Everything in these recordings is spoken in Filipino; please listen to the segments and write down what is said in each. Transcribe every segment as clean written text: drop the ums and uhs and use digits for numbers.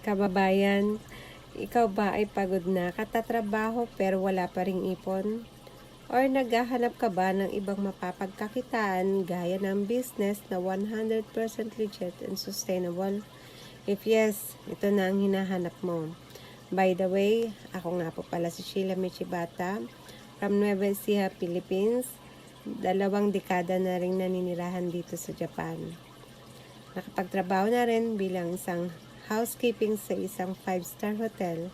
Kababayan, ikaw ba ay pagod na katatrabaho pero wala pa ring ipon? Or naghahanap ka ba ng ibang mapapagkakitaan gaya ng business na 100% legit and sustainable? If yes, ito na ang hinahanap mo. By the way, ako nga po pala si Sheila Michibata from Nueva Ecija, Philippines. 2 dekada na rin naninirahan dito sa Japan. Nakapagtrabaho na rin bilang isang housekeeping sa isang 5-star hotel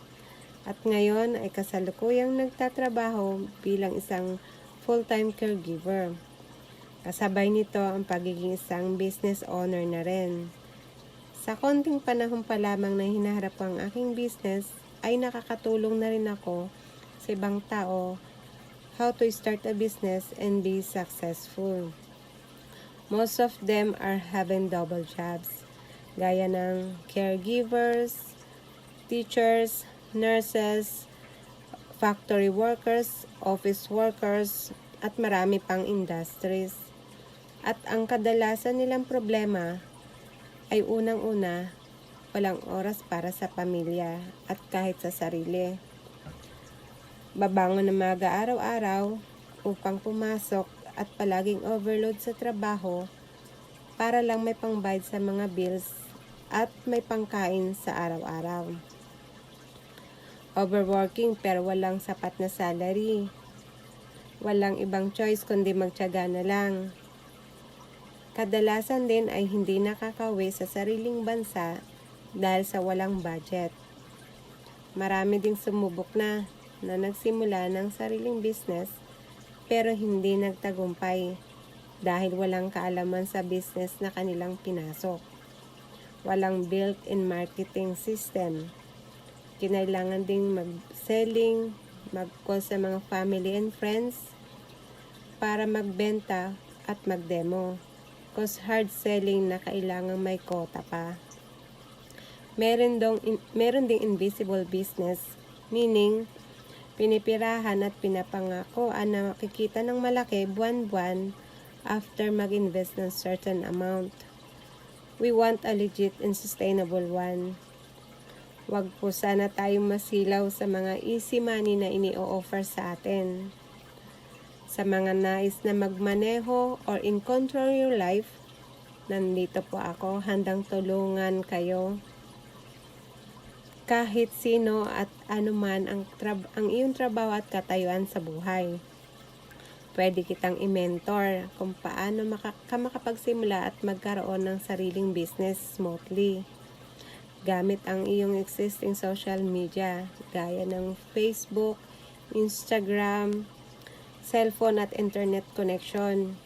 at ngayon ay kasalukuyang nagtatrabaho bilang isang full-time caregiver. Kasabay nito ang pagiging isang business owner na rin. Sa konting panahon pa lamang na hinaharap ang aking business ay nakakatulong na rin ako sa ibang tao how to start a business and be successful. Most of them are having double jobs, gaya ng caregivers, teachers, nurses, factory workers, office workers, at marami pang industries. At ang kadalasan nilang problema ay unang-una, walang oras para sa pamilya at kahit sa sarili. Babangon ng maaga araw-araw upang pumasok at palaging overload sa trabaho para lang may pangbayad sa mga bills at may pangkain sa araw-araw. Overworking pero walang sapat na salary. Walang ibang choice kundi magtiyaga na lang. Kadalasan din ay hindi nakakauwi sa sariling bansa dahil sa walang budget. Marami ding sumubok na nagsimula ng sariling business pero hindi nagtagumpay dahil walang kaalaman sa business na kanilang pinasok. Walang built-in marketing system. Kinailangan ding mag-selling, mag-call sa mga family and friends para magbenta at mag-demo. Cause hard selling na kailangan may quota pa. Meron ding invisible business, meaning pinipirahan at pinapangakoan na makikita ng malaki buwan-buwan after mag-invest ng certain amount. We want a legit and sustainable one. Huwag po sana tayong masilaw sa mga easy money na ini-offer sa atin. Sa mga nais na magmaneho or in control your life, nandito po ako, handang tulungan kayo. Kahit sino at anuman ang iyong trabaho at katayuan sa buhay. Pwede kitang i-mentor kung paano makapagsimula at magkaroon ng sariling business smoothly. Gamit ang iyong existing social media gaya ng Facebook, Instagram, cellphone at internet connection.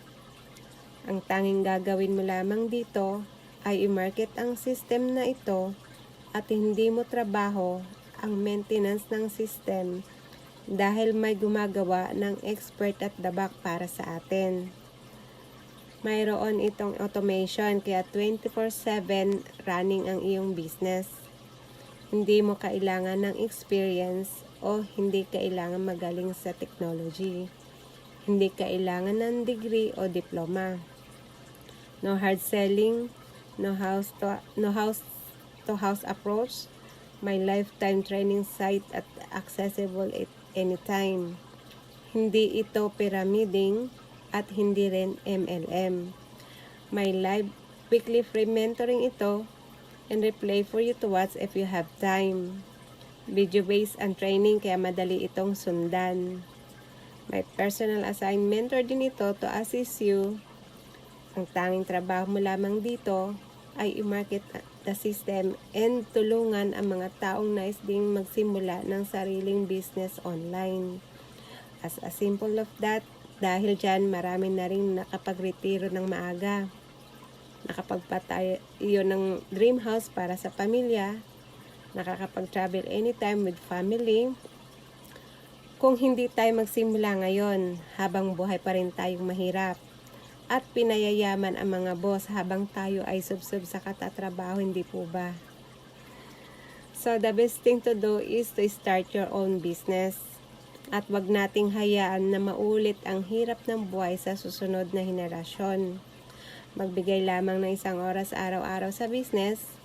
Ang tanging gagawin mo lamang dito ay i-market ang system na ito at hindi mo trabaho ang maintenance ng system dahil may gumagawa ng expert at dabak para sa atin. Mayroon itong automation kaya 24/7 running ang iyong business. Hindi mo kailangan ng experience o hindi kailangan magaling sa technology. Hindi kailangan ng degree o diploma. No hard selling, no house to house approach, may lifetime training site at accessible at anytime. Hindi ito pyramiding at hindi rin MLM. May live weekly free mentoring ito and replay for you to watch if you have time. Video-based ang training kaya madali itong sundan. May personal assigned mentor din ito to assist you. Ang tanging trabaho mo lamang dito ay i-market the system and tulungan ang mga taong nais ding magsimula ng sariling business online. As a simple of that, dahil dyan marami na rin nakapagretiro ng maaga. Nakapagpatayo ng dream house para sa pamilya. Nakakapag-travel anytime with family. Kung hindi tayo magsimula ngayon, habang buhay pa rin tayong mahirap. At pinayayaman ang mga boss habang tayo ay subsub sa katatrabaho, hindi po ba? So the best thing to do is to start your own business. At wag nating hayaan na maulit ang hirap ng buhay sa susunod na henerasyon. Magbigay lamang ng 1 oras araw-araw sa business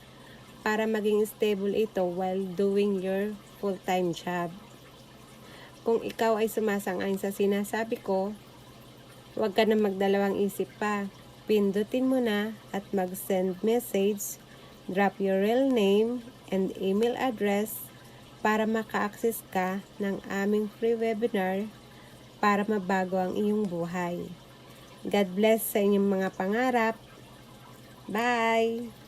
para maging stable ito while doing your full-time job. Kung ikaw ay sumasang-ayon sa sinasabi ko, huwag ka na magdalawang isip pa. Pindutin mo na at mag-send message, drop your real name and email address para maka-access ka ng aming free webinar para mabago ang iyong buhay. God bless sa inyong mga pangarap. Bye!